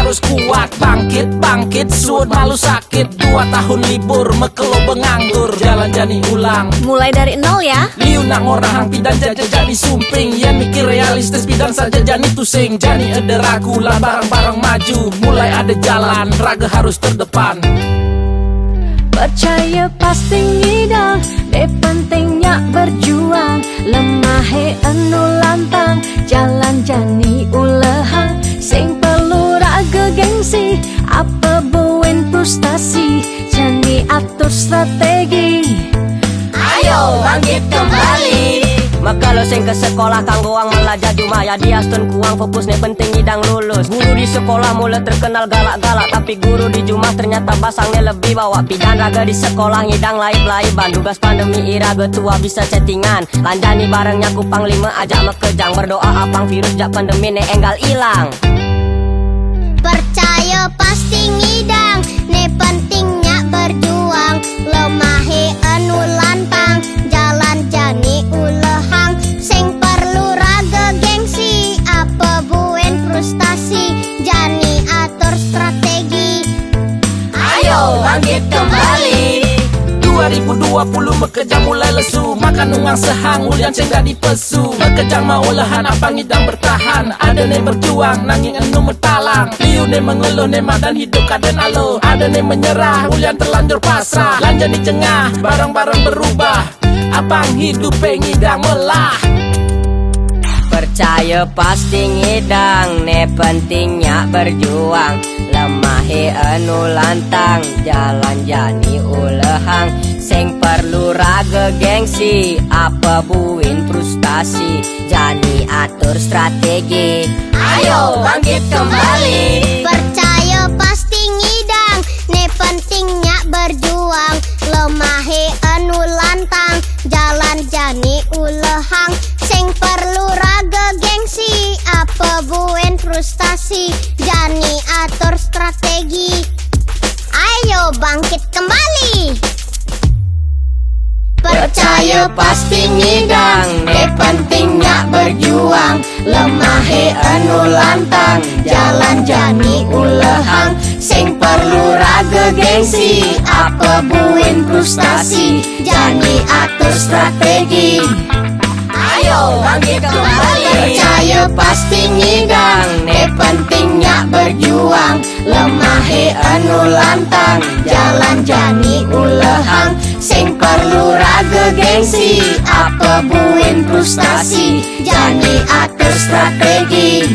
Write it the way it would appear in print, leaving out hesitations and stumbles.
harus kuat. Bangkit suut malu sakit. 2 tahun libur mekelo benganggur. Jalan jani ulang Mulai dari nol ya. liu nak ngorang hang pidan jadi sumping. Yan mikir realistis pidan saja jani tusing. Jani ada ragu lah barang-barang maju. Mulai ada jalan raga harus terdepan. Percaya pasti ngidang, pentingnya berjuang. Lemah anu lantang, jalan jani ulehang. Sing perlu raga gengsi, apa buen frustasi. Jani atur strategi, Ayo bangkit kembali. Maka lo sing ke sekolah kanggo ang melajah jumaya dia stun kuang fokus nih penting ngidang lulus. Guru di sekolah mulai terkenal galak-galak, tapi guru di Jumah ternyata basangnya lebih bawa pidan. Raga di sekolah ngidang laib-laiban, tugas pandemi iraga tua bisa chattingan. Lanjani barengnya kupang 5 ajak mekejang, berdoa apang virus jak pandemi ne enggal ilang. Percaya pasti ngidang, ne pentingnya berjuang. Lemahe anu lantang, jalan jani ulehang. Sing perlu raga gengsi, apa buen frustasi. Jani atur strategi, Ayo bangkit kembali. 2020 mekejang mulai lesu. Makan ungang sehang ulian cengga di pesu. Mekejang mau lahan apa ngidang bertahan. Ada ne berjuang nanging enu metalang. Liu ne mengeluh ne madan hidup kaden alo. Ada ne menyerah ulian terlanjur pasrah. Lanjut di cengah barang-barang berubah. Abang hidup ngidang melah. Percaya pasti ngidang, ne pentingnya berjuang. Lemahe anu lantang, jalan jani ulehang. Sing perlu raga gengsi, apa buin frustasi. Jani atur strategi, ayo bangkit kembali. percaya pasti ngidang, ne pentingnya berjuang. Lemahe anu lantang, jalan jani ulehang. Sing perlu raga gengsi, apa buen frustasi. Jani atur strategi, ayo bangkit kembali. Percaya pasti ngidang, ne pentingnya berjuang. Lemahe anu lantang, jalan jani ulehang. Sing perlu raga gengsi, apa buin frustasi. Jani atur strategi, ayo bangkit kembali. Percaya pasti ngidang, ne pentingnya berjuang. Lemahe anu lantang, jalan jani ulehang. Sing perlu raga gengsi, apa buin frustasi. Jani atur strategi.